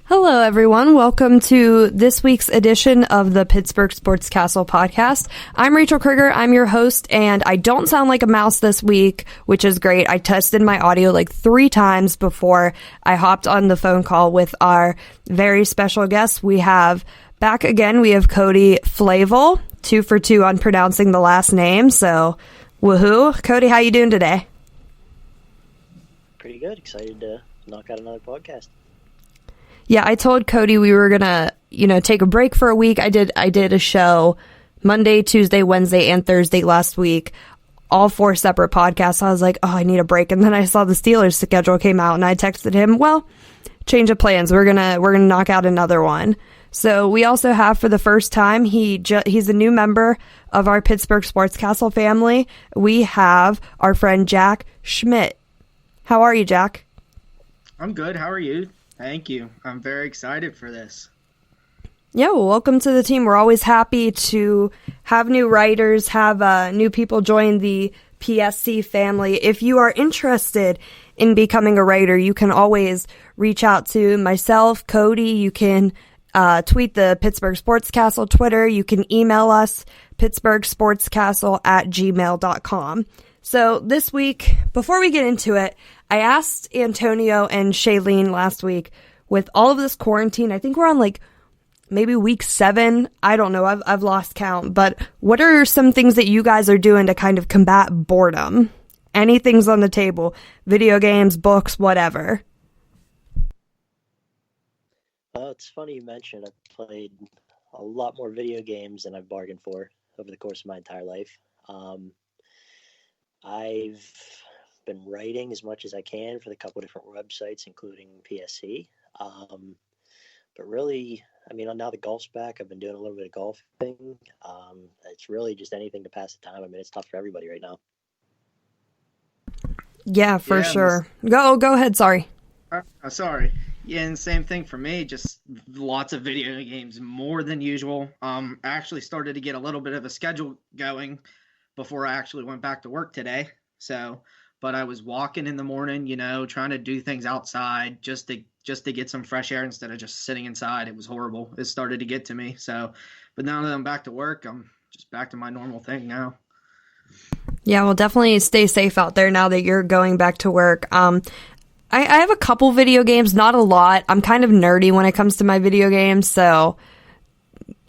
Hello, everyone. Welcome to this week's edition of the Pittsburgh Sports Castle Podcast. I'm Rachael Krieger. I'm your host, and I don't sound like a mouse this week, which is great. I tested my audio like 3 times before I hopped on the phone call with our very special guest. We have Cody Flavell, 2 for 2 on pronouncing the last name, so woohoo. Cody, how you doing today? Pretty good. Excited to knock out another podcast. Yeah, I told Cody we were gonna, take a break for a week. I did a show Monday, Tuesday, Wednesday, and Thursday last week, all 4 separate podcasts. I was like, oh, I need a break. And then I saw the Steelers schedule came out, and I texted him, well, change of plans. We're gonna knock out another one. So we also have, for the first time, he's a new member of our Pittsburgh Sports Castle family. We have our friend Jack Schmitt. How are you, Jack? I'm good. How are you? Thank you. I'm very excited for this. Yeah, well, welcome to the team. We're always happy to have new writers, have new people join the PSC family. If you are interested in becoming a writer, you can always reach out to myself, Cody. You can tweet the Pittsburgh Sports Castle Twitter. You can email us, pittsburghsportscastle@gmail.com. So this week, before we get into it, I asked Antonio and Shailene last week, with all of this quarantine, I think we're on maybe week 7. I don't know. I've lost count. But what are some things that you guys are doing to kind of combat boredom? Anything's on the table. Video games, books, whatever. Well, it's funny you mentioned I've played a lot more video games than I've bargained for over the course of my entire life. I've been writing as much as I can for a couple different websites, including PSC. But really, now the golf's back. I've been doing a little bit of golfing. It's really just anything to pass the time. It's tough for everybody right now. Yeah, for sure. Go ahead. Sorry. Sorry. Yeah, and same thing for me. Just lots of video games, more than usual. I actually started to get a little bit of a schedule going before I actually went back to work today. But I was walking in the morning, trying to do things outside just to get some fresh air instead of just sitting inside. It was horrible. It started to get to me. But now that I'm back to work, I'm just back to my normal thing now. Yeah, well, definitely stay safe out there now that you're going back to work. I have a couple video games, not a lot. I'm kind of nerdy when it comes to my video games, so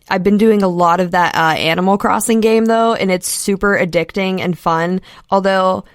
I've been doing a lot of that Animal Crossing game, though, and it's super addicting and fun. Although,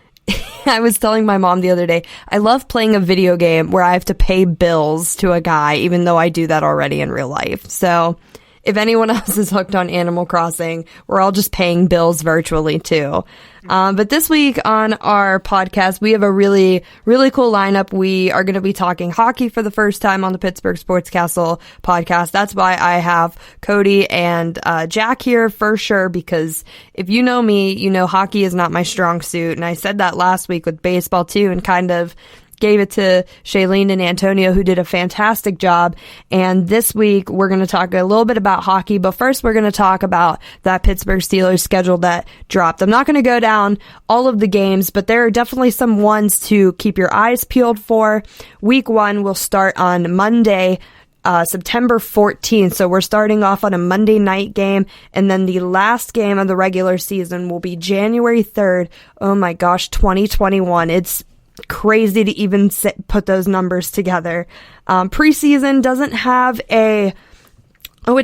I was telling my mom the other day, I love playing a video game where I have to pay bills to a guy, even though I do that already in real life. So, if anyone else is hooked on Animal Crossing, we're all just paying bills virtually, too. But this week on our podcast, we have a really, really cool lineup. We are going to be talking hockey for the first time on the Pittsburgh Sports Castle podcast. That's why I have Cody and Jack here for sure, because if you know me, you know hockey is not my strong suit. And I said that last week with baseball, too, and kind of gave it to Shailene and Antonio, who did a fantastic job. And this week, we're going to talk a little bit about hockey. But first, we're going to talk about that Pittsburgh Steelers schedule that dropped. I'm not going to go down all of the games, but there are definitely some ones to keep your eyes peeled for. Week 1 will start on Monday, September 14th. So we're starting off on a Monday night game, and then the last game of the regular season will be January 3rd. Oh my gosh, 2021. It's crazy to even put those numbers together. Preseason doesn't have it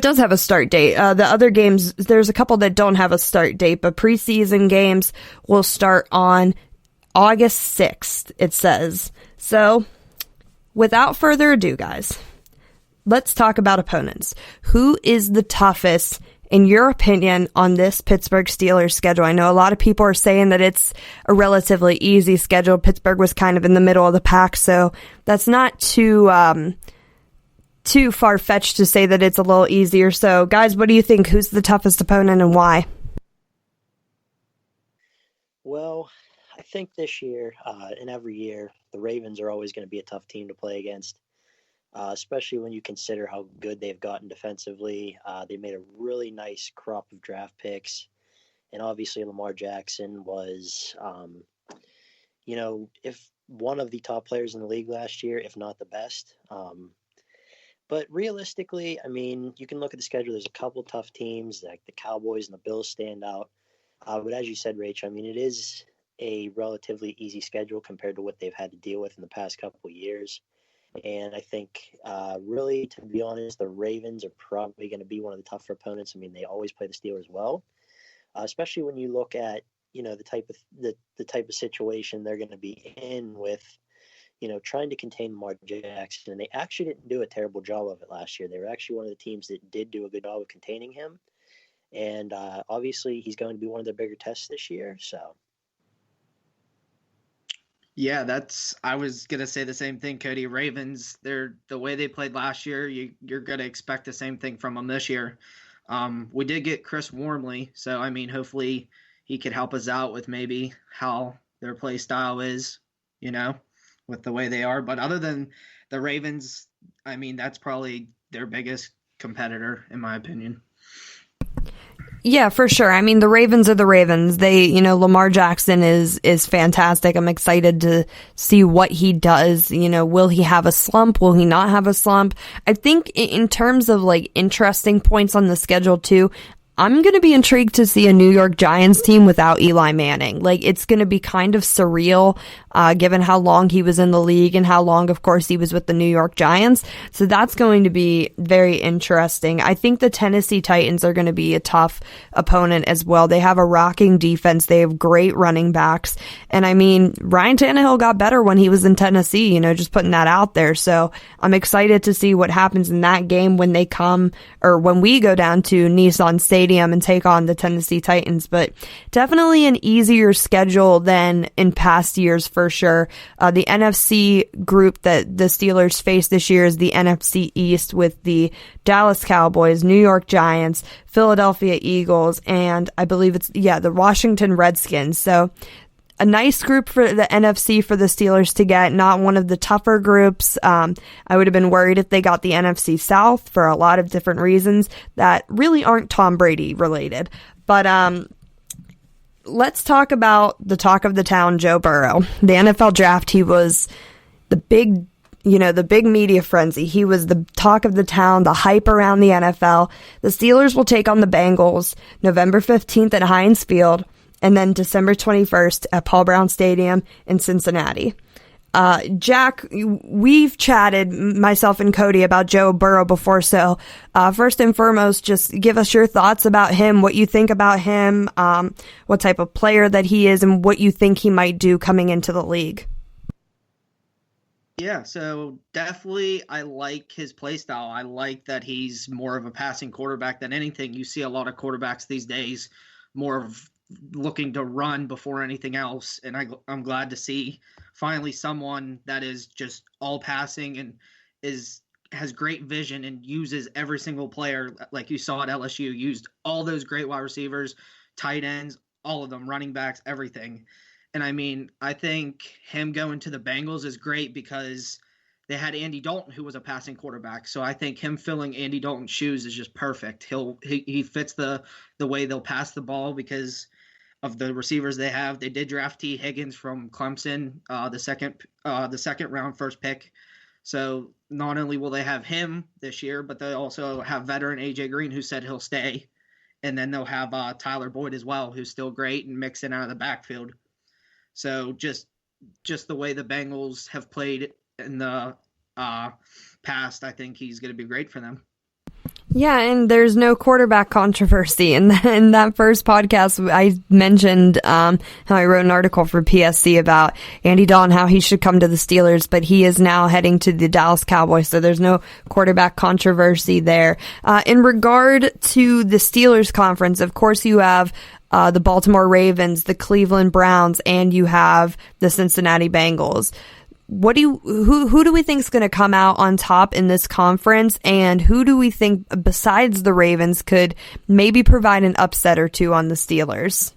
does have a start date. The other games, there's a couple that don't have a start date, but preseason games will start on August 6th, it says. So, without further ado, guys, let's talk about opponents. Who is the toughest, in your opinion, on this Pittsburgh Steelers schedule? I know a lot of people are saying that it's a relatively easy schedule. Pittsburgh was kind of in the middle of the pack, so that's not too far-fetched to say that it's a little easier. So, guys, what do you think? Who's the toughest opponent and why? Well, I think this year, and every year, the Ravens are always going to be a tough team to play against. Especially when you consider how good they've gotten defensively. They made a really nice crop of draft picks. And obviously Lamar Jackson was, if one of the top players in the league last year, if not the best. But realistically, I mean, you can look at the schedule. There's a couple tough teams, like the Cowboys and the Bills stand out. But as you said, Rach, I mean, it is a relatively easy schedule compared to what they've had to deal with in the past couple of years. And I think, really, to be honest, the Ravens are probably going to be one of the tougher opponents. I mean, they always play the Steelers well, especially when you look at, the type of situation they're going to be in with, trying to contain Lamar Jackson. And they actually didn't do a terrible job of it last year. They were actually one of the teams that did do a good job of containing him. And obviously, he's going to be one of their bigger tests this year. So. Yeah, I was going to say the same thing, Cody. Ravens, the way they played last year, you're going to expect the same thing from them this year. We did get Chris Wormley, so, I mean, hopefully he could help us out with maybe how their play style is, with the way they are. But other than the Ravens, I mean, that's probably their biggest competitor, in my opinion. Yeah, for sure. I mean, the Ravens are the Ravens. Lamar Jackson is fantastic. I'm excited to see what he does. Will he have a slump? Will he not have a slump? I think in terms of interesting points on the schedule too, I'm going to be intrigued to see a New York Giants team without Eli Manning. It's going to be kind of surreal, given how long he was in the league and how long, of course, he was with the New York Giants. So that's going to be very interesting. I think the Tennessee Titans are going to be a tough opponent as well. They have a rocking defense. They have great running backs. And I mean, Ryan Tannehill got better when he was in Tennessee, just putting that out there. So I'm excited to see what happens in that game when we go down to Nissan Stadium and take on the Tennessee Titans, but definitely an easier schedule than in past years for sure. The NFC group that the Steelers face this year is the NFC East with the Dallas Cowboys, New York Giants, Philadelphia Eagles, and I believe the Washington Redskins. So a nice group for the NFC for the Steelers to get, not one of the tougher groups. I would have been worried if they got the NFC South for a lot of different reasons that really aren't Tom Brady related. But let's talk about the talk of the town, Joe Burrow. The NFL draft, he was the big media frenzy. He was the talk of the town, the hype around the NFL. The Steelers will take on the Bengals November 15th at Heinz Field, and then December 21st at Paul Brown Stadium in Cincinnati. Jack, we've chatted, myself and Cody, about Joe Burrow before, so first and foremost, just give us your thoughts about him, what you think about him, what type of player that he is, and what you think he might do coming into the league. Yeah, so definitely I like his play style. I like that he's more of a passing quarterback than anything. You see a lot of quarterbacks these days more of looking to run before anything else, and I'm glad to see finally someone that is just all passing and has great vision and uses every single player, like you saw at LSU, used all those great wide receivers, tight ends, all of them, running backs, everything. And I mean, I think him going to the Bengals is great because they had Andy Dalton, who was a passing quarterback. So I think him filling Andy Dalton's shoes is just perfect. He fits the way they'll pass the ball because of the receivers they have. They did draft T. Higgins from Clemson, the second round first pick. So not only will they have him this year, but they also have veteran AJ Green, who said he'll stay. And then they'll have Tyler Boyd as well, who's still great and mixing out of the backfield. So just the way the Bengals have played in the past, I think he's going to be great for them. Yeah, and there's no quarterback controversy. In that first podcast, I mentioned how I wrote an article for PSC about Andy Dalton, how he should come to the Steelers, but he is now heading to the Dallas Cowboys, so there's no quarterback controversy there. In regard to the Steelers conference, of course you have the Baltimore Ravens, the Cleveland Browns, and you have the Cincinnati Bengals. Who do we think is going to come out on top in this conference, and who do we think besides the Ravens could maybe provide an upset or two on the Steelers?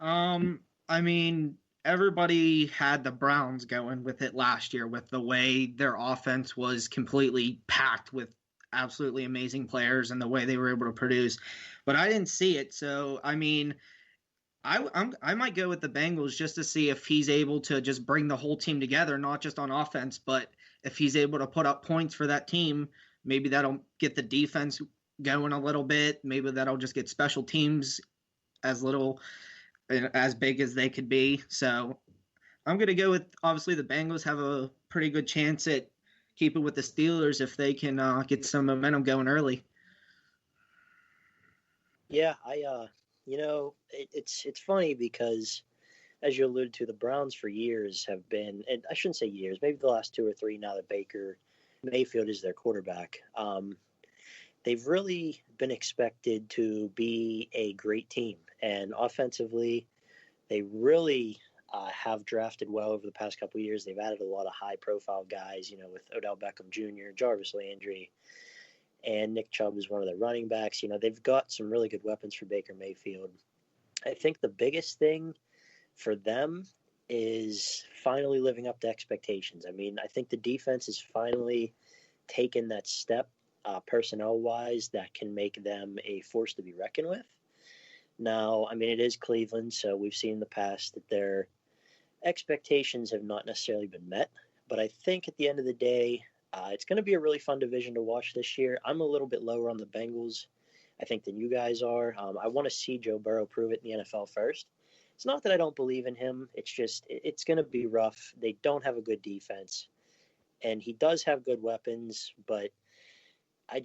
I mean, everybody had the Browns going with it last year with the way their offense was completely packed with absolutely amazing players and the way they were able to produce, but I didn't see it. So, I mean, I might go with the Bengals just to see if he's able to just bring the whole team together, not just on offense, but if he's able to put up points for that team, maybe that'll get the defense going a little bit. Maybe that'll just get special teams as big as they could be. So I'm going to go with, obviously, the Bengals have a pretty good chance at keeping with the Steelers if they can get some momentum going early. Yeah, it's funny because, as you alluded to, the Browns for years have been, and I shouldn't say years, maybe the last 2 or 3 now that Baker Mayfield is their quarterback. They've really been expected to be a great team, and offensively, they really have drafted well over the past couple of years. They've added a lot of high-profile guys, with Odell Beckham Jr., Jarvis Landry, and Nick Chubb is one of their running backs. They've got some really good weapons for Baker Mayfield. I think the biggest thing for them is finally living up to expectations. I mean, I think the defense has finally taken that step personnel-wise that can make them a force to be reckoned with. Now, I mean, it is Cleveland, so we've seen in the past that their expectations have not necessarily been met. But I think at the end of the day, it's going to be a really fun division to watch this year. I'm a little bit lower on the Bengals, I think, than you guys are. I want to see Joe Burrow prove it in the NFL first. It's not that I don't believe in him. It's just it's going to be rough. They don't have a good defense, and he does have good weapons, but I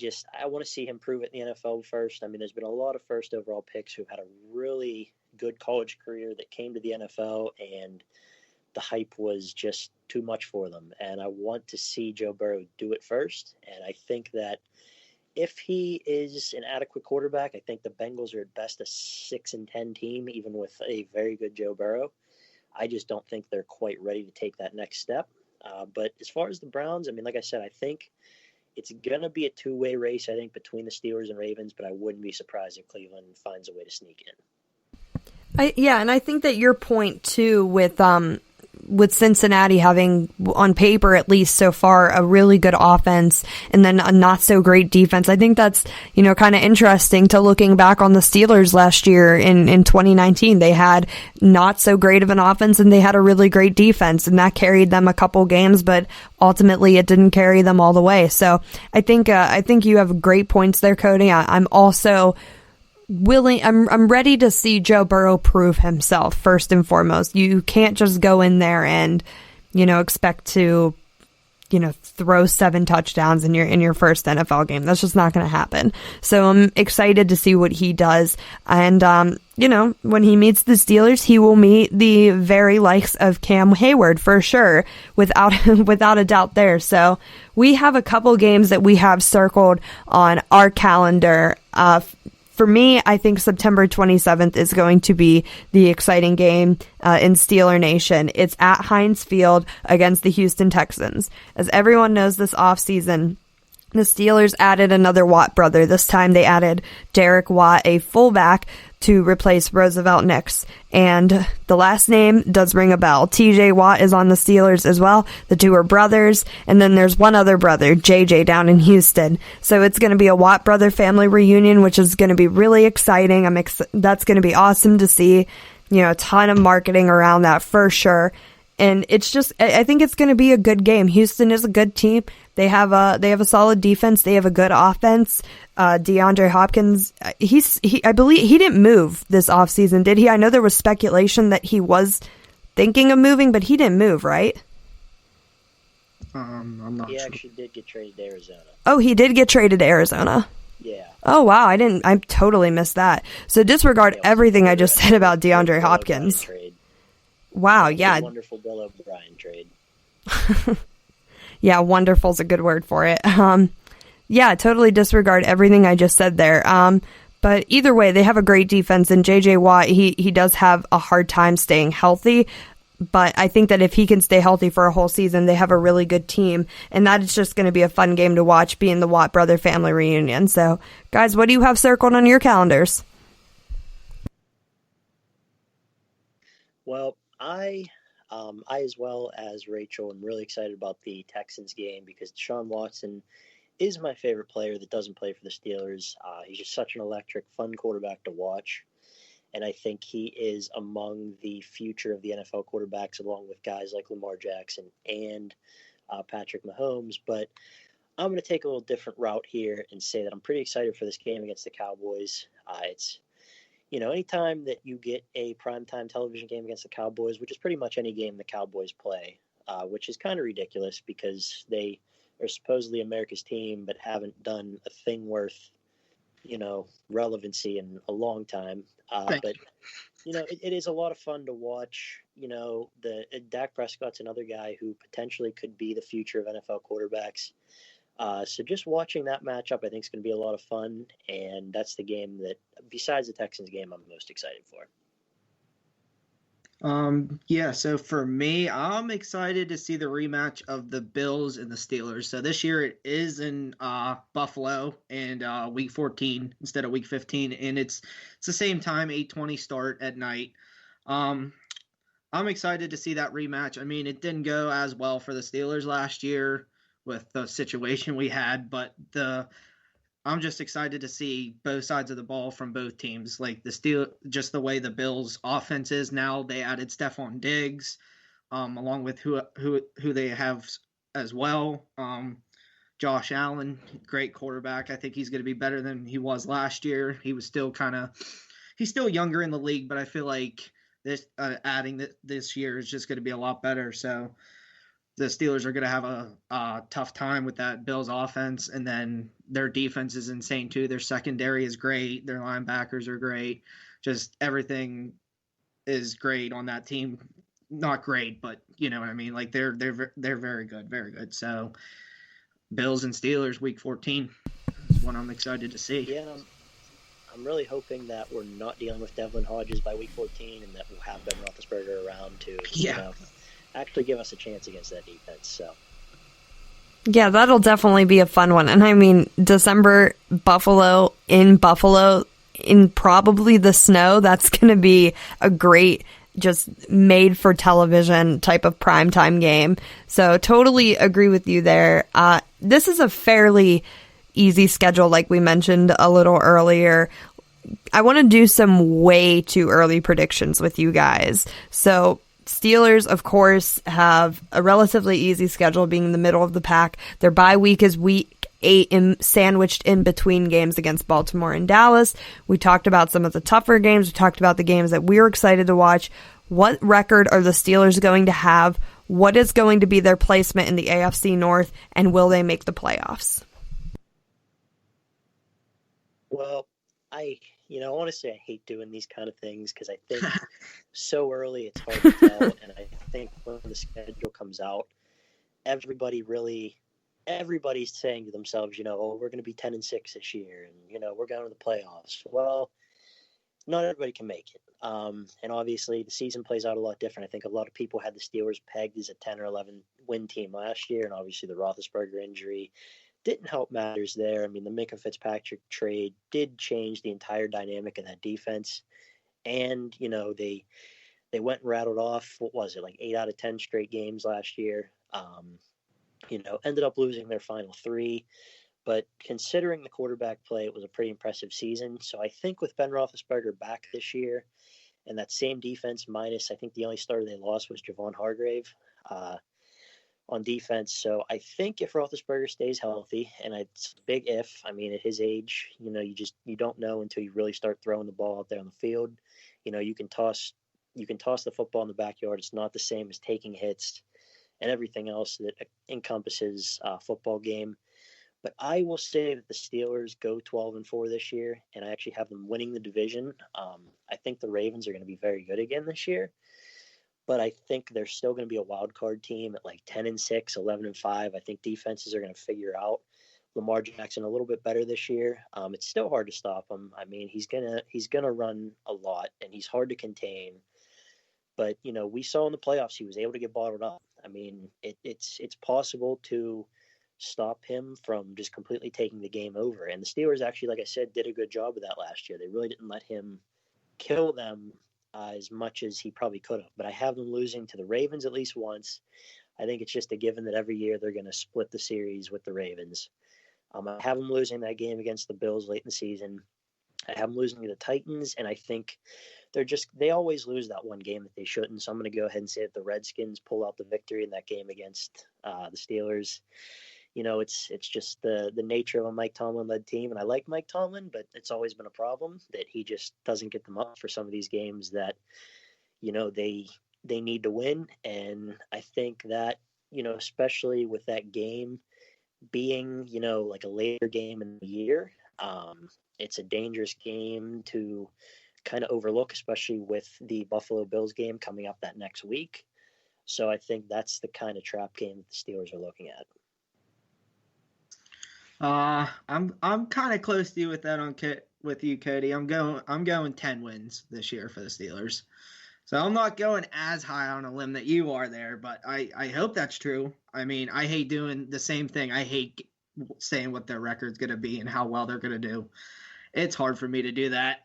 want to see him prove it in the NFL first. I mean, there's been a lot of first overall picks who've had a really good college career that came to the NFL, and the hype was just too much for them. And I want to see Joe Burrow do it first. And I think that if he is an adequate quarterback, I think the Bengals are at best a 6-10 team, even with a very good Joe Burrow. I just don't think they're quite ready to take that next step. But as far as the Browns, I mean, like I said, I think it's going to be a two-way race, I think, between the Steelers and Ravens, but I wouldn't be surprised if Cleveland finds a way to sneak in. And I think that your point, too, with Cincinnati having, on paper at least so far, a really good offense and then a not so great defense. I think that's, kind of interesting to looking back on the Steelers last year in 2019. They had not so great of an offense and they had a really great defense, and that carried them a couple games, but ultimately it didn't carry them all the way. So I think you have great points there, Cody. I'm also I'm ready to see Joe Burrow prove himself first and foremost. You can't just go in there and, expect to, throw 7 touchdowns in your first NFL game. That's just not going to happen. So I'm excited to see what he does. And, when he meets the Steelers, he will meet the very likes of Cam Hayward for sure, without a doubt there. So we have a couple games that we have circled on our calendar. For me, I think September 27th is going to be the exciting game in Steeler Nation. It's at Heinz Field against the Houston Texans. As everyone knows, this offseason, the Steelers added another Watt brother. This time they added Derek Watt, a fullback, to replace Roosevelt Nix. And the last name does ring a bell. TJ Watt is on the Steelers as well. The two are brothers. And then there's one other brother, JJ, down in Houston. So it's going to be a Watt brother family reunion, which is going to be really exciting. That's going to be awesome to see. A ton of marketing around that for sure. And it's just, I think it's going to be a good game. Houston is a good team. They have a solid defense. They have a good offense. DeAndre Hopkins, I believe he didn't move this offseason, did he? I know there was speculation that he was thinking of moving, but he didn't move, right? I'm not sure. He actually did get traded to Arizona. Oh, he did get traded to Arizona. Yeah. Oh, wow. I totally missed that. So disregard everything I just said about DeAndre Hopkins. Wow, yeah. Wonderful Bill O'Brien trade. Yeah, wonderful's a good word for it. Yeah, totally disregard everything I just said there. But either way, they have a great defense, and J.J. Watt, he does have a hard time staying healthy. But I think that if he can stay healthy for a whole season, they have a really good team. And that is just going to be a fun game to watch, being the Watt brother family reunion. So, guys, what do you have circled on your calendars? Well, I as well as Rachael, am really excited about the Texans game because Deshaun Watson is my favorite player that doesn't play for the Steelers. He's just such an electric, fun quarterback to watch. And I think he is among the future of the NFL quarterbacks, along with guys like Lamar Jackson and Patrick Mahomes. But I'm going to take a little different route here and say that I'm pretty excited for this game against the Cowboys. It's, anytime that you get a primetime television game against the Cowboys, which is pretty much any game the Cowboys play, which is kind of ridiculous because they are supposedly America's team but haven't done a thing worth, relevancy in a long time. But it is a lot of fun to watch. Dak Prescott's another guy who potentially could be the future of NFL quarterbacks. So just watching that matchup, I think, is going to be a lot of fun, and that's the game that, besides the Texans game, I'm most excited for. So for me, I'm excited to see the rematch of the Bills and the Steelers. So this year it is in Buffalo and week 14 instead of week 15, and it's the same time, 8:20 start at night. I'm excited to see that rematch. I mean, it didn't go as well for the Steelers last year with the situation we had, but I'm just excited to see both sides of the ball from both teams. Like just the way the Bills' offense is now. They added Stephon Diggs, along with who they have as well. Josh Allen, great quarterback. I think he's going to be better than he was last year. He was still he's still younger in the league, but I feel like adding this year is just going to be a lot better. So the Steelers are going to have a tough time with that Bills offense, and then their defense is insane too. Their secondary is great. Their linebackers are great. Just everything is great on that team. Not great, but you know what I mean. Like they're very good, very good. So Bills and Steelers week 14 is what I'm excited to see. Yeah, I'm really hoping that we're not dealing with Devlin Hodges by week 14, and that we'll have Ben Roethlisberger around to actually give us a chance against that defense. So yeah, that'll definitely be a fun one. And I mean, December, Buffalo in probably the snow, that's going to be a great, just made for television type of primetime game. So totally agree with you there. This is a fairly easy schedule, like we mentioned a little earlier. I want to do some way too early predictions with you guys. So Steelers, of course, have a relatively easy schedule, being in the middle of the pack. Their bye week is week 8, sandwiched in between games against Baltimore and Dallas. We talked about some of the tougher games. We talked about the games that we're excited to watch. What record are the Steelers going to have? What is going to be their placement in the AFC North? And will they make the playoffs? Well, I want to say I hate doing these kind of things because I think so early it's hard to tell. And I think when the schedule comes out, everybody's saying to themselves, we're going to be 10-6 this year, and we're going to the playoffs. Well, not everybody can make it. And obviously the season plays out a lot different. I think a lot of people had the Steelers pegged as a 10 or 11 win team last year, and obviously the Roethlisberger injury didn't help matters there. I mean, the Minka Fitzpatrick trade did change the entire dynamic of that defense. And, they went and rattled off, what was it, like 8 out of 10 straight games last year. Ended up losing their final 3. But considering the quarterback play, it was a pretty impressive season. So I think with Ben Roethlisberger back this year and that same defense minus, I think the only starter they lost was Javon Hargrave on defense. So I think if Roethlisberger stays healthy, and it's a big if, I mean, at his age, you don't know until you really start throwing the ball out there on the field. You can toss the football in the backyard. It's not the same as taking hits and everything else that encompasses a football game. But I will say that the Steelers go 12-4 this year, and I actually have them winning the division. I think the Ravens are going to be very good again this year, but I think they're still going to be a wild card team at like 10-6, 11-5. I think defenses are going to figure out Lamar Jackson a little bit better this year. It's still hard to stop him. I mean, he's gonna run a lot, and he's hard to contain. But we saw in the playoffs he was able to get bottled up. I mean, it's possible to stop him from just completely taking the game over. And the Steelers actually, like I said, did a good job of that last year. They really didn't let him kill them as much as he probably could have. But I have them losing to the Ravens at least once. I think it's just a given that every year they're going to split the series with the Ravens. I have them losing that game against the Bills late in the season. I have them losing to the Titans, and I think they always lose that one game that they shouldn't. So I'm going to go ahead and say that the Redskins pull out the victory in that game against The Steelers, it's just the nature of a Mike Tomlin-led team, and I like Mike Tomlin, but it's always been a problem that he just doesn't get them up for some of these games that, they need to win. And I think that, especially with that game being, like a later game in the year, it's a dangerous game to kind of overlook, especially with the Buffalo Bills game coming up that next week. So I think that's the kind of trap game that the Steelers are looking at. I'm kind of close to you with that with you, Cody. I'm going 10 wins this year for the Steelers. So I'm not going as high on a limb that you are there, but I hope that's true. I mean, I hate doing the same thing. I hate saying what their record's going to be and how well they're going to do. It's hard for me to do that.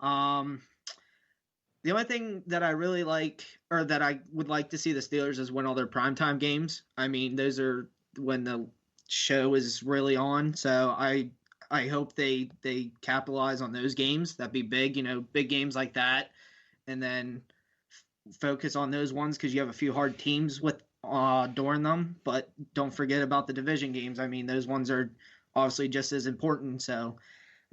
The only thing that I really like, or that I would like to see the Steelers, is win all their primetime games. I mean, those are when the show is really on. So I hope they capitalize on those games. That'd be big, big games like that. And then focus on those ones because you have a few hard teams with during them. But don't forget about the division games. I mean, those ones are obviously just as important. So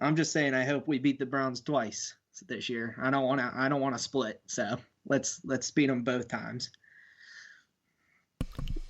I'm just saying, I hope we beat the Browns twice this year. I don't want to split. So let's beat them both times.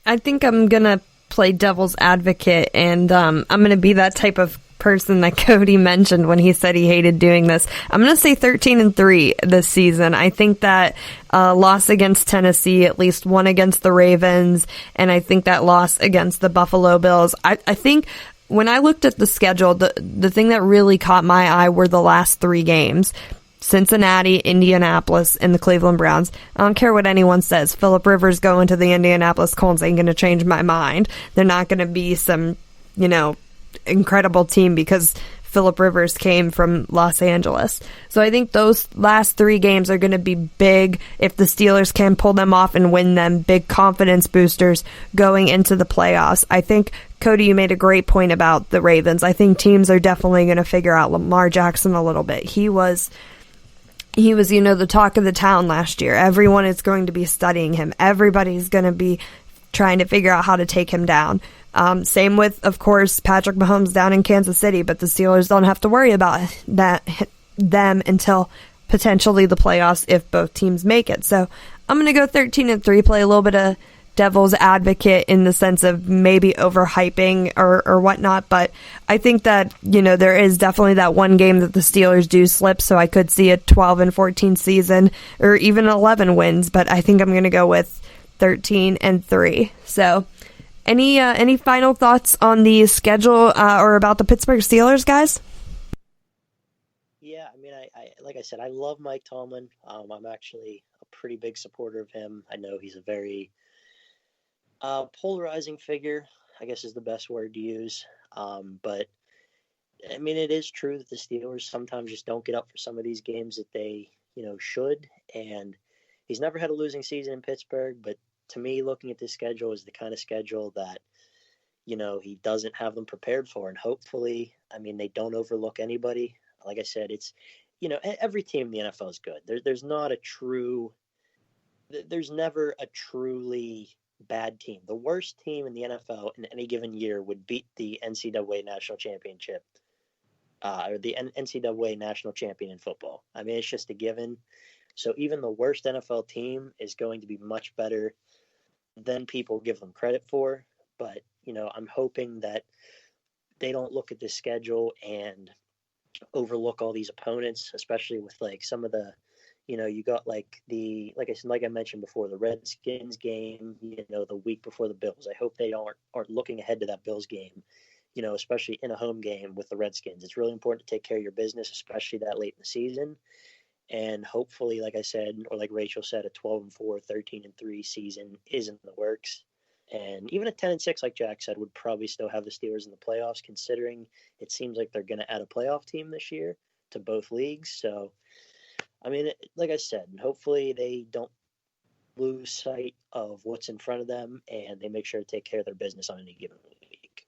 I think I'm gonna play devil's advocate, and I'm gonna be that type of person that Cody mentioned when he said he hated doing this. I'm going to say 13-3 this season. I think that loss against Tennessee, at least one against the Ravens, and I think that loss against the Buffalo Bills. I think when I looked at the schedule, the thing that really caught my eye were the last 3 games. Cincinnati, Indianapolis, and the Cleveland Browns. I don't care what anyone says. Phillip Rivers going to the Indianapolis Colts ain't going to change my mind. They're not going to be some, incredible team because Phillip Rivers came from Los Angeles. So I think those last 3 games are going to be big if the Steelers can pull them off and win them. Big confidence boosters going into the playoffs. I think, Cody, you made a great point about the Ravens. I think teams are definitely going to figure out Lamar Jackson a little bit. He was, the talk of the town last year. Everyone is going to be studying him. Everybody's going to be trying to figure out how to take him down. Same with, of course, Patrick Mahomes down in Kansas City, but the Steelers don't have to worry about them until potentially the playoffs if both teams make it. So I'm going to go 13-3, play a little bit of devil's advocate in the sense of maybe overhyping or whatnot, but I think that, there is definitely that one game that the Steelers do slip, so I could see a 12-14 season or even 11 wins, but I think I'm going to go with 13-3. So any final thoughts on the schedule or about the Pittsburgh Steelers, guys? Yeah, I mean, I like I said, I love Mike Tomlin. I'm actually a pretty big supporter of him. I know he's a very polarizing figure, I guess is the best word to use. But I mean, it is true that the Steelers sometimes just don't get up for some of these games that they, should. And he's never had a losing season in Pittsburgh, but to me, looking at this schedule is the kind of schedule that, he doesn't have them prepared for. And hopefully, I mean, they don't overlook anybody. Like I said, it's, every team in the NFL is good. There's never a truly bad team. The worst team in the NFL in any given year would beat the NCAA national championship or the NCAA national champion in football. I mean, it's just a given. So even the worst NFL team is going to be much better than people give them credit for. But, I'm hoping that they don't look at this schedule and overlook all these opponents, especially with like some of the, you got like I mentioned before, the Redskins game, the week before the Bills. I hope they aren't looking ahead to that Bills game, especially in a home game with the Redskins. It's really important to take care of your business, especially that late in the season. And hopefully, like I said, or like Rachael said, a 12-4, 13-3 season is in the works. And even a 10-6, like Jack said, would probably still have the Steelers in the playoffs, considering it seems like they're going to add a playoff team this year to both leagues. So, I mean, like I said, hopefully they don't lose sight of what's in front of them and they make sure to take care of their business on any given week.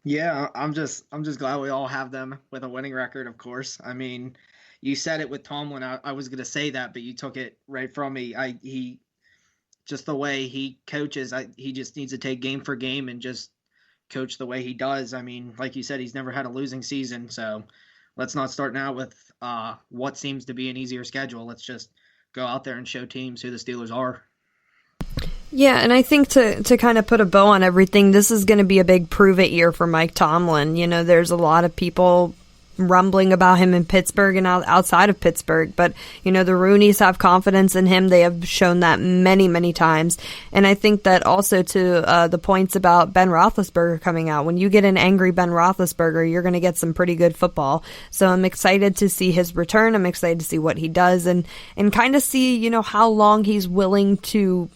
Yeah, I'm just glad we all have them with a winning record, of course. I mean, you said it with Tomlin. I was going to say that, but you took it right from me. just the way he coaches, he just needs to take game for game and just coach the way he does. I mean, like you said, he's never had a losing season, so let's not start now with what seems to be an easier schedule. Let's just go out there and show teams who the Steelers are. Yeah, and I think to kind of put a bow on everything, this is going to be a big prove-it year for Mike Tomlin. You know, there's a lot of people rumbling about him in Pittsburgh and outside of Pittsburgh, but, you know, the Rooneys have confidence in him. They have shown that many, many times. And I think that also to the points about Ben Roethlisberger coming out, when you get an angry Ben Roethlisberger, you're going to get some pretty good football. So I'm excited to see his return. I'm excited to see what he does and kind of see, you know, how long he's willing to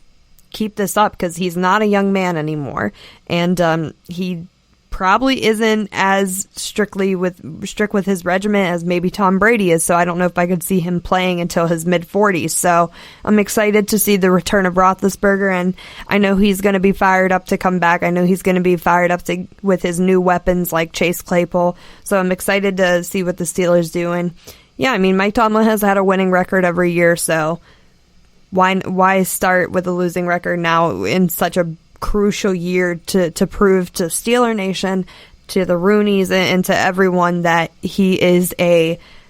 keep this up, because he's not a young man anymore, and he probably isn't as strict with his regimen as maybe Tom Brady is. So I don't know if I could see him playing until his mid-40s. So I'm excited to see the return of Roethlisberger, and I know he's going to be fired up to come back. I know he's going to be fired up with his new weapons like Chase Claypool. So I'm excited to see what the Steelers do. And yeah, I mean, Mike Tomlin has had a winning record every year, so why start with a losing record now in such a crucial year to prove to Steeler Nation, to the Rooneys, and to everyone that he is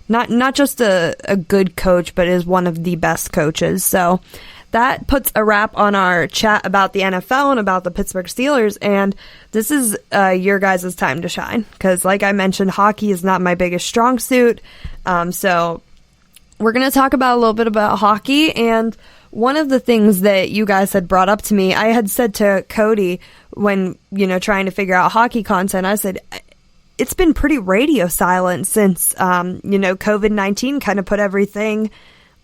not just a good coach, but is one of the best coaches. So that puts a wrap on our chat about the NFL and about the Pittsburgh Steelers, and this is your guys' time to shine, because like I mentioned, hockey is not my biggest strong suit. So we're going to talk about a little bit about hockey, and one of the things that you guys had brought up to me, I had said to Cody when, you know, trying to figure out hockey content, I said, it's been pretty radio silent since, you know, COVID-19 kind of put everything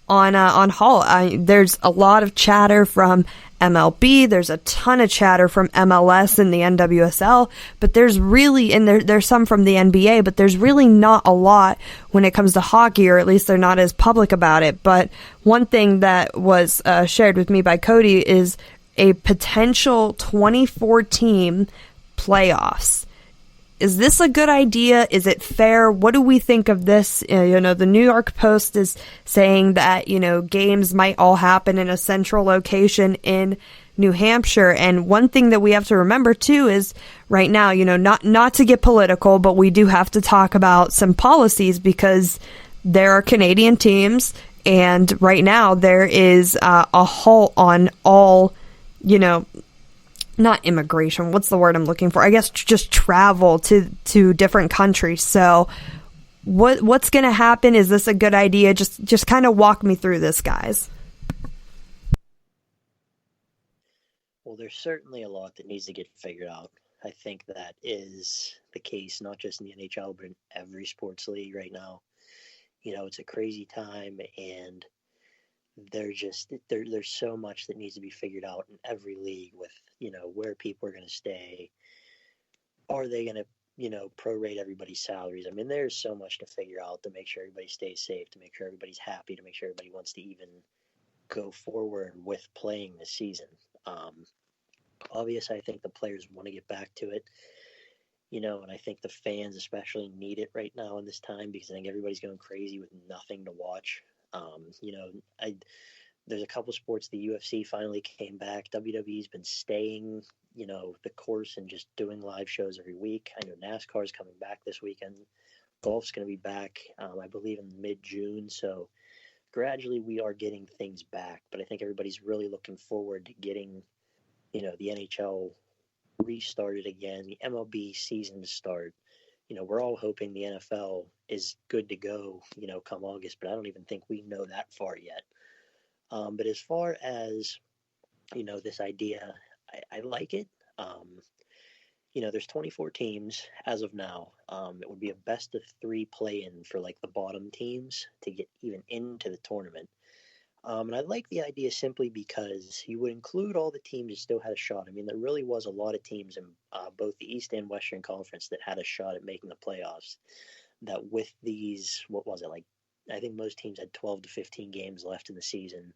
on halt. There's a lot of chatter from MLB. There's a ton of chatter from MLS and the NWSL, but there's really, and there's some from the NBA, but there's really not a lot when it comes to hockey, or at least they're not as public about it. But one thing that was shared with me by Cody is a potential 24 team playoffs. Is this a good idea? Is it fair? What do we think of this? You know, the New York Post is saying that, you know, games might all happen in a central location in New Hampshire. And one thing that we have to remember too is right now, you know, not to get political, but we do have to talk about some policies, because there are Canadian teams, and right now there is a halt on all, you know, not immigration, what's the word I'm looking for? I guess just travel to different countries. So what's going to happen? Is this a good idea? Just kind of walk me through this, guys. Well, there's certainly a lot that needs to get figured out. I think that is the case, not just in the NHL, but in every sports league right now. You know, it's a crazy time, and there's so much that needs to be figured out in every league, with, you know, where people are going to stay. Are they going to, you know, prorate everybody's salaries? I mean, there's so much to figure out to make sure everybody stays safe, to make sure everybody's happy, to make sure everybody wants to even go forward with playing this season. Obviously, I think the players want to get back to it, you know, and I think the fans especially need it right now in this time, because I think everybody's going crazy with nothing to watch. You know, there's a couple sports. The UFC finally came back. WWE's been staying, you know, the course and just doing live shows every week. I know NASCAR's coming back this weekend. Golf's going to be back, I believe, in mid-June. So gradually we are getting things back. But I think everybody's really looking forward to getting, you know, the NHL restarted again, the MLB season to start. You know, we're all hoping the NFL is good to go, you know, come August, but I don't even think we know that far yet. But as far as, you know, this idea, I like it. You know, there's 24 teams as of now. It would be a best of 3 play-in for like the bottom teams to get even into the tournament. And I like the idea simply because you would include all the teams that still had a shot. I mean, there really was a lot of teams in both the East and Western Conference that had a shot at making the playoffs. That with these, what was it, like, I think most teams had 12 to 15 games left in the season.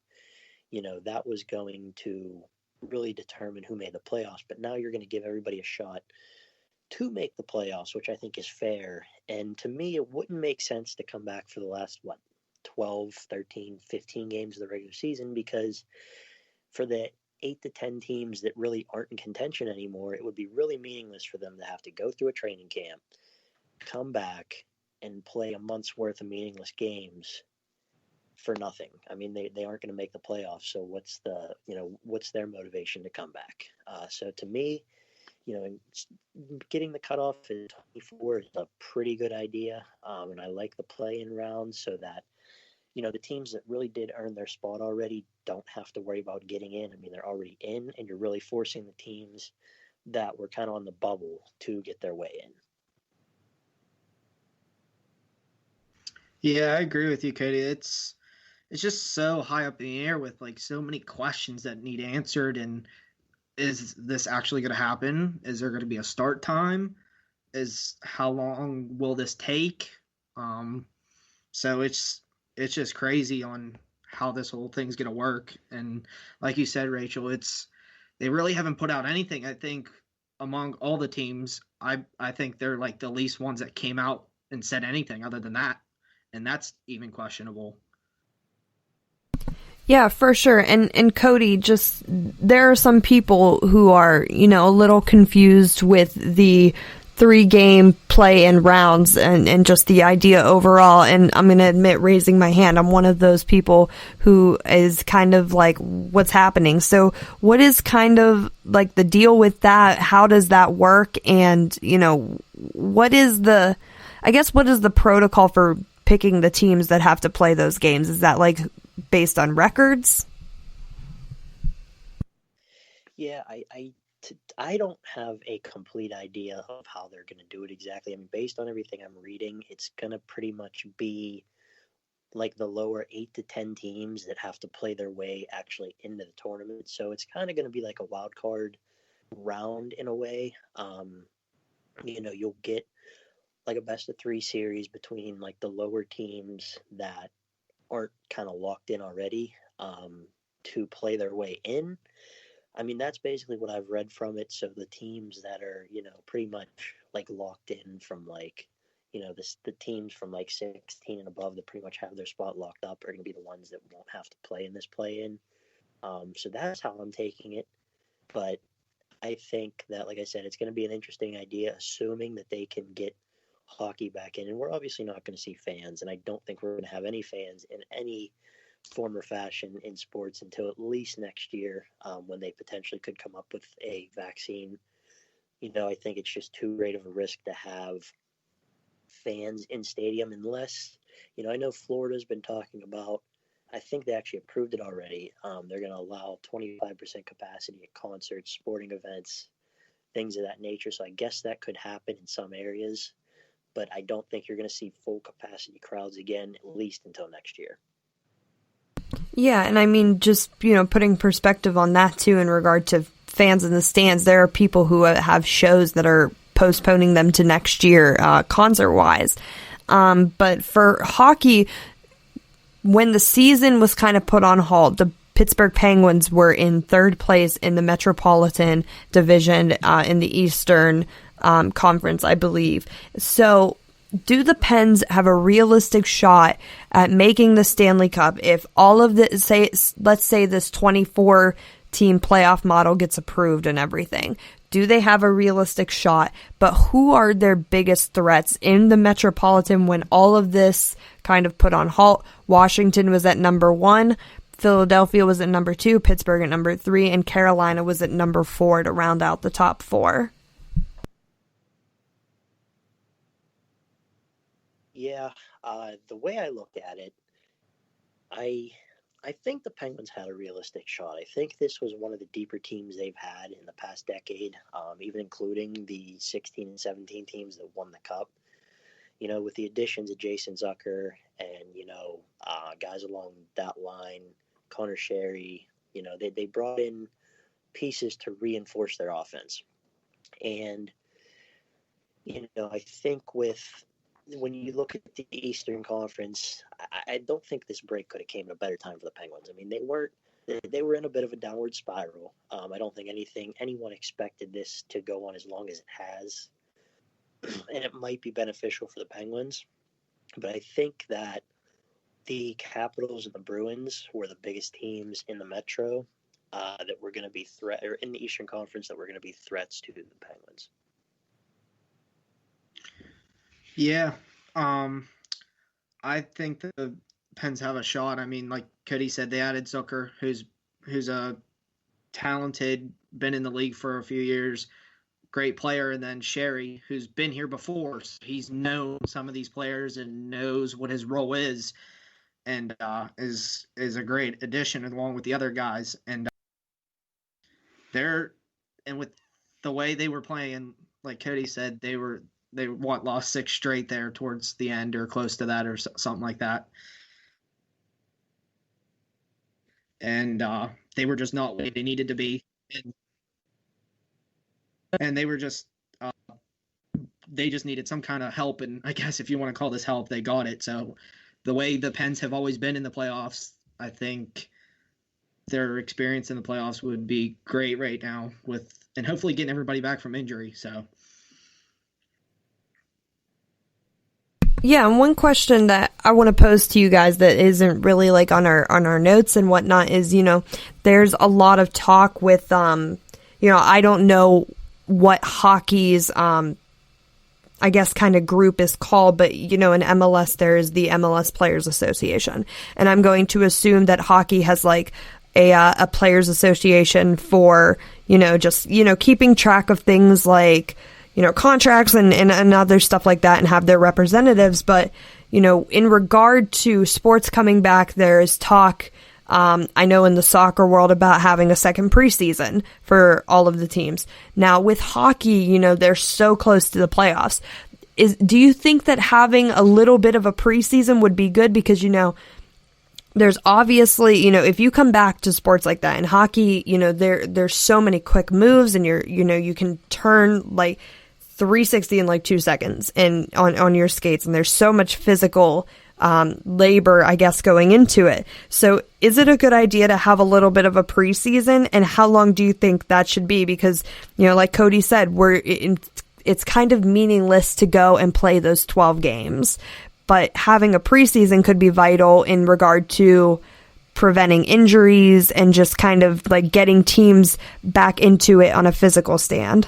You know, that was going to really determine who made the playoffs. But now you're going to give everybody a shot to make the playoffs, which I think is fair. And to me, it wouldn't make sense to come back for the last, 12, 13, 15 games of the regular season, because for the 8 to 10 teams that really aren't in contention anymore, it would be really meaningless for them to have to go through a training camp, come back, and play a month's worth of meaningless games for nothing. I mean, they aren't going to make the playoffs, so what's their motivation to come back? So to me, getting the cutoff at 24 is a pretty good idea, and I like the play-in round so that the teams that really did earn their spot already don't have to worry about getting in. I mean, they're already in, and you're really forcing the teams that were kind of on the bubble to get their way in. Yeah, I agree with you, Cody. It's just so high up in the air with like so many questions that need answered. And is this actually going to happen? Is there going to be a start time? How long will this take? So it's just crazy on how this whole thing's going to work. And like you said, Rachael, they really haven't put out anything. I think among all the teams, I think they're like the least ones that came out and said anything other than that. And that's even questionable. Yeah, for sure. And Cody, just there are some people who are, a little confused with the 3-game play-in rounds and just the idea overall. And I'm going to admit, raising my hand, I'm one of those people who is kind of like, what's happening? So what is kind of like the deal with that? How does that work? And, what is the protocol for picking the teams that have to play those games? Is that like based on records? Yeah, I don't have a complete idea of how they're going to do it exactly. I mean, based on everything I'm reading, it's going to pretty much be like the lower 8 to 10 teams that have to play their way actually into the tournament. So it's kind of going to be like a wild card round in a way. You'll get like a best of 3 series between like the lower teams that aren't kind of locked in already to play their way in. I mean, that's basically what I've read from it. So the teams that are, pretty much like locked in from like, the teams from like 16 and above that pretty much have their spot locked up are going to be the ones that won't have to play in this play-in. So that's how I'm taking it. But I think that, like I said, it's going to be an interesting idea, assuming that they can get hockey back in. And we're obviously not going to see fans, and I don't think we're going to have any fans in any form or fashion in sports until at least next year, when they potentially could come up with a vaccine. I think it's just too great of a risk to have fans in stadium unless, I know Florida's been talking about, I think they actually approved it already. They're going to allow 25% capacity at concerts, sporting events, things of that nature. So I guess that could happen in some areas, but I don't think you're going to see full capacity crowds again, at least until next year. Yeah, and I mean, just, putting perspective on that too in regard to fans in the stands, there are people who have shows that are postponing them to next year, concert-wise. But for hockey, when the season was kind of put on hold, the Pittsburgh Penguins were in 3rd place in the Metropolitan Division in the Eastern Conference, I believe. So do the Pens have a realistic shot at making the Stanley Cup if all of the, let's say this 24-team playoff model gets approved and everything? Do they have a realistic shot? But who are their biggest threats in the Metropolitan when all of this kind of put on halt? Washington was at number 1, Philadelphia was at number 2, Pittsburgh at number 3, and Carolina was at number 4 to round out the top 4. Yeah, the way I look at it, I think the Penguins had a realistic shot. I think this was one of the deeper teams they've had in the past decade, even including the 16 and 17 teams that won the Cup. With the additions of Jason Zucker and, guys along that line, Connor Sherry, they brought in pieces to reinforce their offense. And, I think when you look at the Eastern Conference, I don't think this break could have came at a better time for the Penguins. I mean, they were in a bit of a downward spiral. I don't think anyone expected this to go on as long as it has, and it might be beneficial for the Penguins. But I think that the Capitals and the Bruins were the biggest teams in the Metro, that we're going to be or in the Eastern Conference that we're going to be threats to the Penguins. Yeah, I think the Pens have a shot. I mean, like Cody said, they added Zucker, who's a talented, been in the league for a few years, great player, and then Sherry, who's been here before. So he's known some of these players and knows what his role is, and is a great addition along with the other guys. And with the way they were playing, like Cody said, they lost 6 straight there towards the end or close to that or something like that. And they were just not where they needed to be. And they were just they just needed some kind of help. And I guess if you want to call this help, they got it. So the way the Pens have always been in the playoffs, I think their experience in the playoffs would be great right now and hopefully getting everybody back from injury. So. Yeah, and one question that I want to pose to you guys that isn't really like on our notes and whatnot is, there's a lot of talk with, I don't know what hockey's, I guess kind of group is called, but, in MLS, there is the MLS Players Association. And I'm going to assume that hockey has like a Players Association for, just, keeping track of things like, contracts and other stuff like that and have their representatives. But, in regard to sports coming back, there is talk, I know in the soccer world about having a second preseason for all of the teams. Now with hockey, they're so close to the playoffs. Do you think that having a little bit of a preseason would be good? Because, there's obviously, if you come back to sports like that in hockey, there's so many quick moves and you can turn like 360 in like 2 seconds and on your skates, and there's so much physical labor, I guess, going into it. So is it a good idea to have a little bit of a preseason, and how long do you think that should be? Because, like Cody said, it's kind of meaningless to go and play those 12 games, but having a preseason could be vital in regard to preventing injuries and just kind of like getting teams back into it on a physical stand.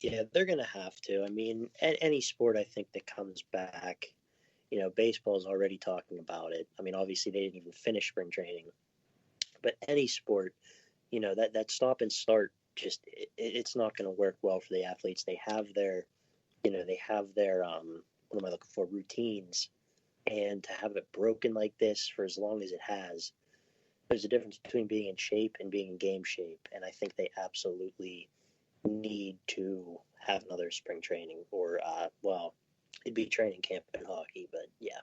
Yeah, they're going to have to. I mean, any sport, I think, that comes back, baseball's already talking about it. I mean, obviously, they didn't even finish spring training. But any sport, that stop and start, just it's not going to work well for the athletes. They have their, what am I looking for, routines. And to have it broken like this for as long as it has, there's a difference between being in shape and being in game shape. And I think they absolutely need to have another spring training or it'd be training camp in hockey, but yeah,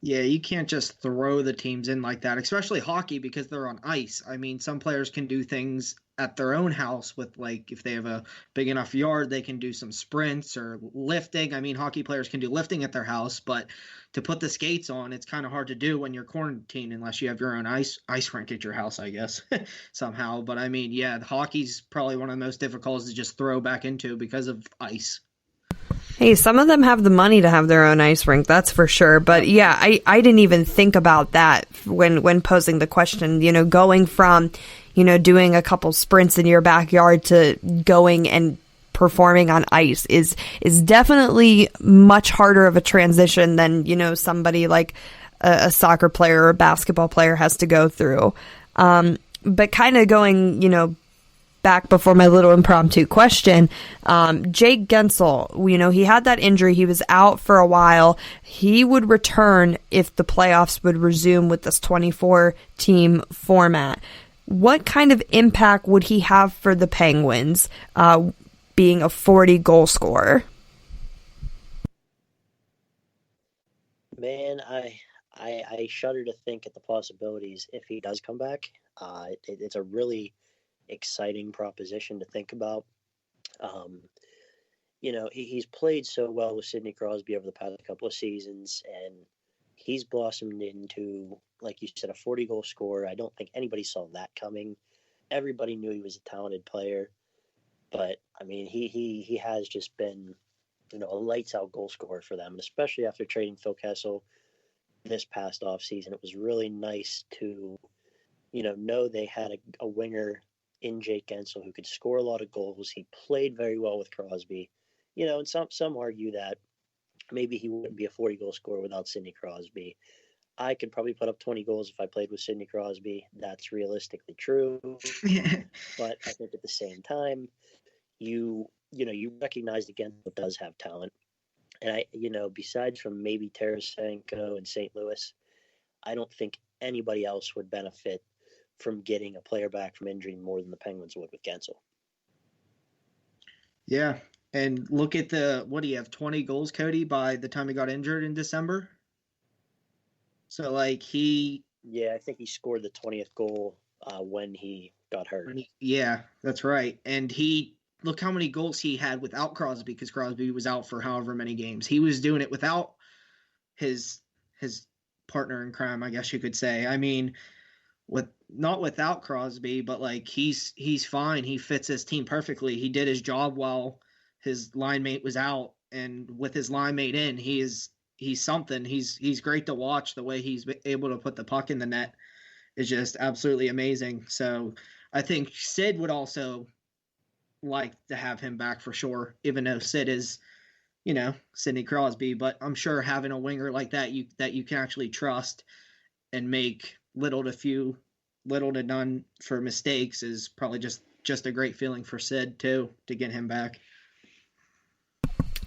you can't just throw the teams in like that, especially hockey, because they're on ice. I mean, some players can do things at their own house with, like, if they have a big enough yard, they can do some sprints or lifting. I mean, hockey players can do lifting at their house, but to put the skates on, it's kind of hard to do when you're quarantined unless you have your own ice rink at your house, I guess, somehow. But I mean, yeah, hockey's probably one of the most difficult to just throw back into because of ice. Hey, some of them have the money to have their own ice rink, that's for sure. But yeah, I didn't even think about that when posing the question, going from, doing a couple sprints in your backyard to going and performing on ice is definitely much harder of a transition than, somebody like a soccer player or a basketball player has to go through. But kind of going, back before my little impromptu question, Jake Gensel, he had that injury. He was out for a while. He would return if the playoffs would resume with this 24-team format. What kind of impact would he have for the Penguins, being a 40-goal scorer? Man, I shudder to think at the possibilities if he does come back. It's a really exciting proposition to think about. He's played so well with Sidney Crosby over the past couple of seasons, and he's blossomed into, like you said, a 40-goal scorer. I don't think anybody saw that coming. Everybody knew he was a talented player, but I mean, he has just been, a lights-out goal scorer for them, and especially after trading Phil Kessel. this past offseason. It was really nice to, know they had a winger in Jake Gensel who could score a lot of goals. He played very well with Crosby. And some argue that maybe he wouldn't be a 40-goal scorer without Sidney Crosby. I could probably put up 20 goals if I played with Sidney Crosby. That's realistically true. But I think at the same time, you recognize the Gensel does have talent. And besides from maybe Tarasenko and St. Louis, I don't think anybody else would benefit from getting a player back from injury more than the Penguins would with Gensel. Yeah. And look at what do you have, 20 goals, Cody, by the time he got injured in December? So, Yeah, I think he scored the 20th goal when he got hurt. Yeah, that's right. And look how many goals he had without Crosby, because Crosby was out for however many games. He was doing it without his partner in crime, I guess you could say. I mean, not without Crosby, but he's fine. He fits his team perfectly. He did his job while his line mate was out, and with his line mate in, he's something. He's great to watch. The way he's able to put the puck in the net is just absolutely amazing. So I think Sid would also like to have him back for sure, even though Sid is, Sidney Crosby. But I'm sure having a winger like that you can actually trust and make little to none for mistakes is probably just a great feeling for Sid too, to get him back.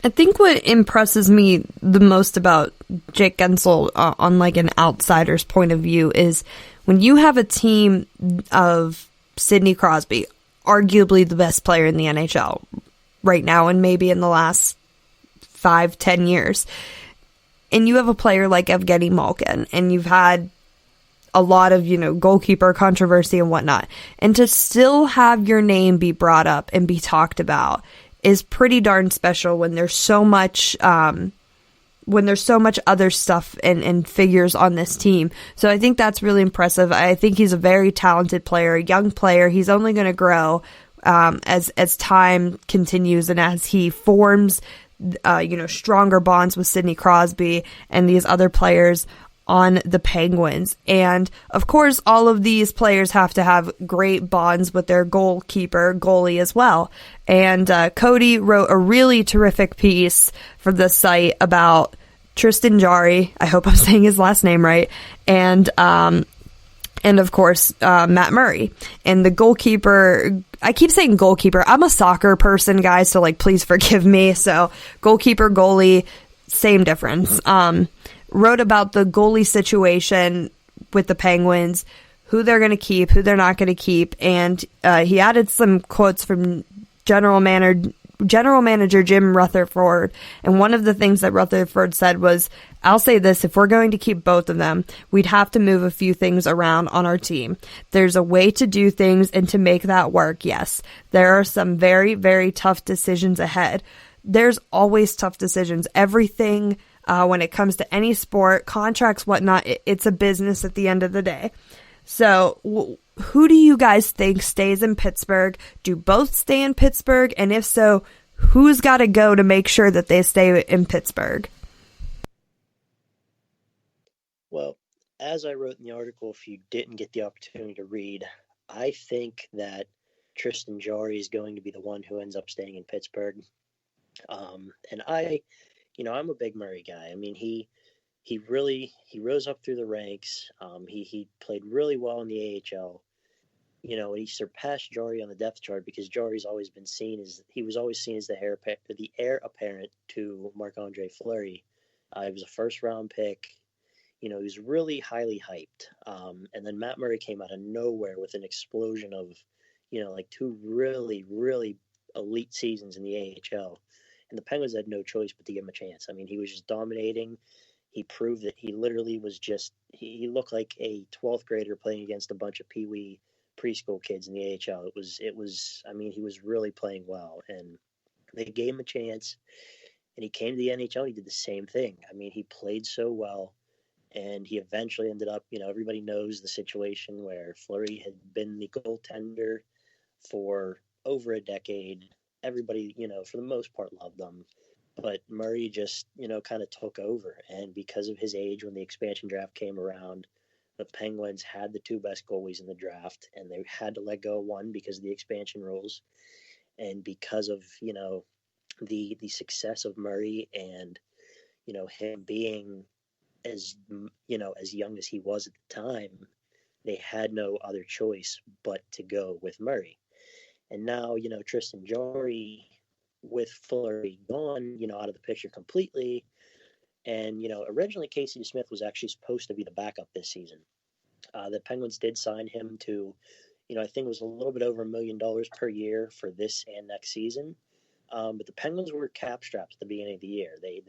I think what impresses me the most about Jake Gensel on an outsider's point of view is when you have a team of Sidney Crosby, arguably the best player in the NHL right now and maybe in the last 5-10 years, and you have a player like Evgeny Malkin, and you've had a lot of, goalkeeper controversy and whatnot, and to still have your name be brought up and be talked about is pretty darn special when there's so much other stuff and figures on this team. So I think that's really impressive. I think he's a very talented player, a young player. He's only going to grow as time continues and as he forms stronger bonds with Sidney Crosby and these other players on the Penguins. And of course, all of these players have to have great bonds with their goalie as well. And Cody wrote a really terrific piece for the site about Tristan Jarry. I hope I'm saying his last name right. And of course, Matt Murray. And the goalkeeper, I keep saying goalkeeper. I'm a soccer person, guys, so please forgive me. So goalkeeper, goalie, same difference. Wrote about the goalie situation with the Penguins, who they're going to keep, who they're not going to keep, and he added some quotes from General Manager Jim Rutherford, and one of the things that Rutherford said was, I'll say this, if we're going to keep both of them, we'd have to move a few things around on our team. There's a way to do things and to make that work, yes. There are some very, very tough decisions ahead. There's always tough decisions. Everything when it comes to any sport, contracts, whatnot, it's a business at the end of the day. So who do you guys think stays in Pittsburgh? Do both stay in Pittsburgh? And if so, who's got to go to make sure that they stay in Pittsburgh? Well, as I wrote in the article, if you didn't get the opportunity to read, I think that Tristan Jarry is going to be the one who ends up staying in Pittsburgh. And I'm a big Murray guy. I mean, he rose up through the ranks. He played really well in the AHL. He surpassed Jarry on the depth chart because Jarry's always been seen as the heir apparent to Marc-Andre Fleury. He was a first round pick. He was really highly hyped. And then Matt Murray came out of nowhere with an explosion of, two really, really elite seasons in the AHL. And the Penguins had no choice but to give him a chance. I mean, he was just dominating. He proved that he literally was he looked like a 12th grader playing against a bunch of peewee preschool kids in the AHL. He was really playing well. And they gave him a chance. And he came to the NHL and he did the same thing. I mean, he played so well. And he eventually ended up, everybody knows the situation where Fleury had been the goaltender for over a decade. Everybody, for the most part, loved him. but Murray just, kind of took over. And because of his age, when the expansion draft came around, the Penguins had the two best goalies in the draft, and they had to let go of one because of the expansion rules. And because of, the success of Murray and, him being as, as young as he was at the time, they had no other choice but to go with Murray. And now, Tristan Jarry, with Fleury gone, out of the picture completely. And, originally Casey DeSmith was actually supposed to be the backup this season. The Penguins did sign him to, I think it was a little bit over $1 million per year for this and next season. But the Penguins were cap strapped at the beginning of the year. They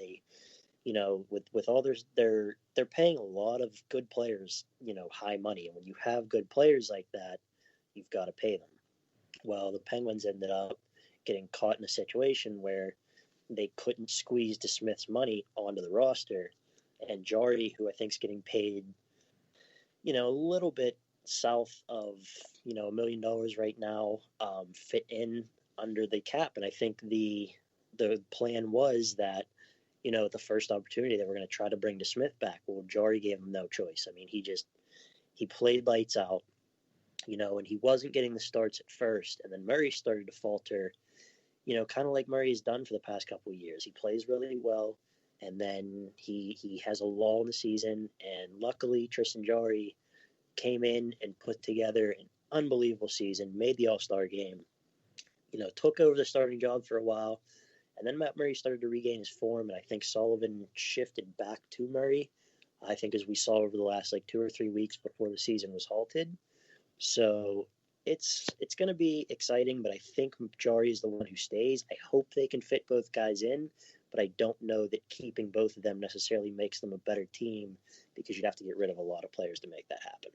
with all they're paying a lot of good players, high money. And when you have good players like that, you've got to pay them. Well, the Penguins ended up getting caught in a situation where they couldn't squeeze DeSmith's money onto the roster. And Jarry, who I think is getting paid, a little bit south of, $1 million right now, fit in under the cap. And I think the plan was that, the first opportunity they were going to try to bring DeSmith back. Well, Jarry gave him no choice. I mean, he played lights out, and he wasn't getting the starts at first. And then Murray started to falter, kind of like Murray has done for the past couple of years. He plays really well, and then he has a lull in the season. And luckily, Tristan Jarry came in and put together an unbelievable season, made the All-Star game, took over the starting job for a while. And then Matt Murray started to regain his form, and I think Sullivan shifted back to Murray, I think, as we saw over the last 2 or 3 weeks before the season was halted. So it's going to be exciting, but I think Jarry is the one who stays. I hope they can fit both guys in, but I don't know that keeping both of them necessarily makes them a better team, because you'd have to get rid of a lot of players to make that happen.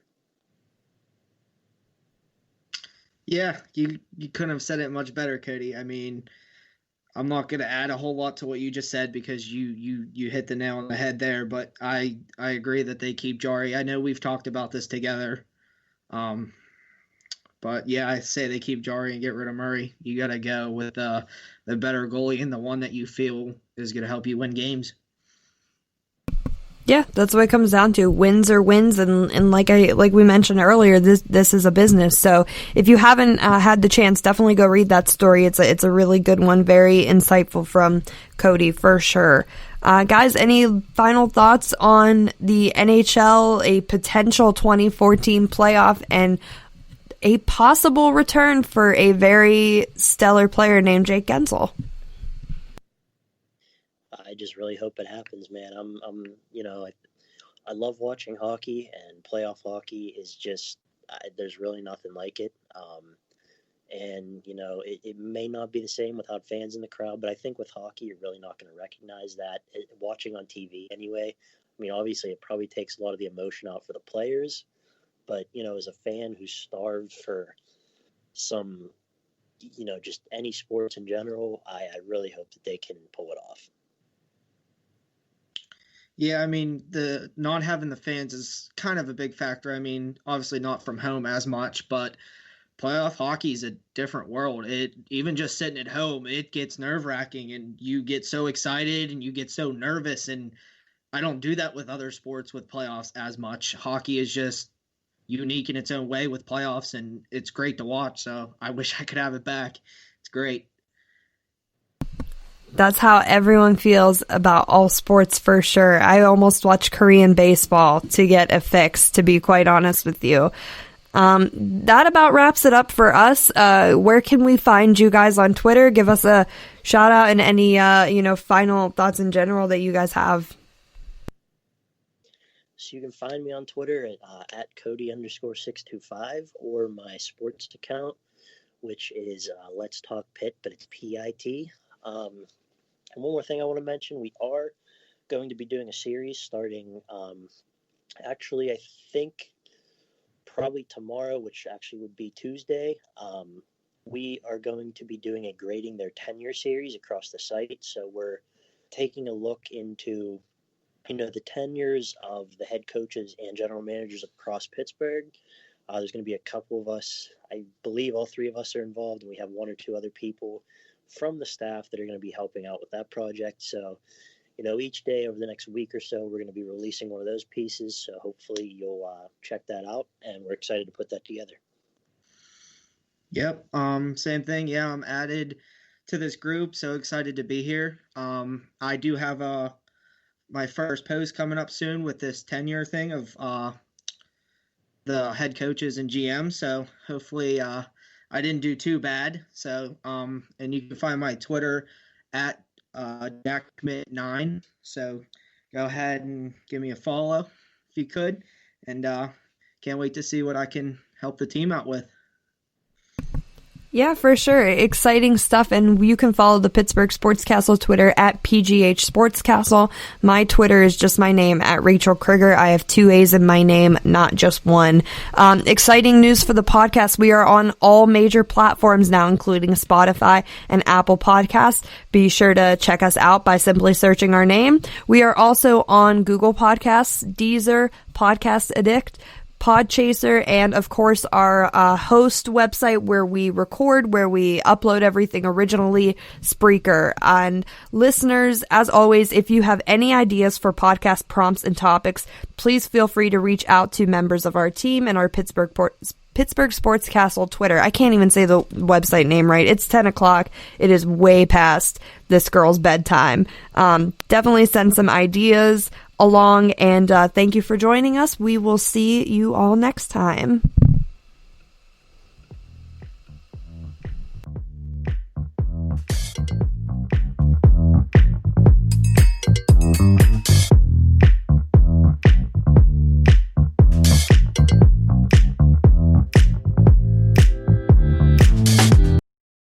Yeah, you couldn't have said it much better, Cody. I mean, I'm not going to add a whole lot to what you just said, because you hit the nail on the head there, but I agree that they keep Jarry. I know we've talked about this together. But yeah, I say they keep Jarry and get rid of Murray. You got to go with the better goalie and the one that you feel is going to help you win games. Yeah, that's what it comes down to. Wins are wins, and like we mentioned earlier, this is a business. So if you haven't had the chance, definitely go read that story. It's a really good one, very insightful from Cody for sure. Guys, any final thoughts on the NHL, a potential 2014 playoff, and a possible return for a very stellar player named Jake Guentzel? I just really hope it happens, man. I love watching hockey, and playoff hockey is just, there's really nothing like it. And it may not be the same without fans in the crowd, but I think with hockey, you're really not going to recognize that watching on TV anyway. I mean, obviously it probably takes a lot of the emotion out for the players, but, as a fan who's starved for some, just any sports in general, I really hope that they can pull it off. Yeah, I mean, the not having the fans is kind of a big factor. I mean, obviously not from home as much, but playoff hockey is a different world. Even just sitting at home, it gets nerve-wracking, and you get so excited and you get so nervous, and I don't do that with other sports with playoffs as much. Hockey is just unique in its own way with playoffs, and it's great to watch, so I wish I could have it back. It's great. That's how everyone feels about all sports for sure. I almost watch Korean baseball to get a fix, to be quite honest with you. That about wraps it up for us. Where can we find you guys on Twitter? Give us a shout out and any, final thoughts in general that you guys have. So you can find me on Twitter at Cody_625, or my sports account, which is Let's Talk Pitt, but it's PIT. And one more thing I want to mention, we are going to be doing a series starting, actually, I think probably tomorrow, which actually would be Tuesday. We are going to be doing a grading their tenure series across the site. So we're taking a look into, the tenures of the head coaches and general managers across Pittsburgh. There's going to be a couple of us. I believe all three of us are involved, and we have one or two other people from the staff that are going to be helping out with that project. So, each day over the next week or so, we're going to be releasing one of those pieces. So hopefully you'll check that out, and we're excited to put that together. Yep. Same thing. Yeah, I'm added to this group. So excited to be here. I do have my first post coming up soon with this tenure thing of the head coaches and GMs. So hopefully I didn't do too bad. So and you can find my Twitter at Jack Schmitt 9. So go ahead and give me a follow if you could. And can't wait to see what I can help the team out with. Yeah, for sure. Exciting stuff. And you can follow the Pittsburgh Sports Castle Twitter at PGH Sports Castle. My Twitter is just my name at Rachael Krieger. I have 2 A's in my name, not just one. Exciting news for the podcast. We are on all major platforms now, including Spotify and Apple Podcasts. Be sure to check us out by simply searching our name. We are also on Google Podcasts, Deezer, Podcast Addict, Podchaser, and of course our host website where we record, where we upload everything originally, Spreaker. And listeners, as always, if you have any ideas for podcast prompts and topics, please feel free to reach out to members of our team and our Pittsburgh Sports Castle Twitter. I can't even say the website name right. It's 10 o'clock. It is way past this girl's bedtime. Definitely send some ideas along, and thank you for joining us. We will see you all next time.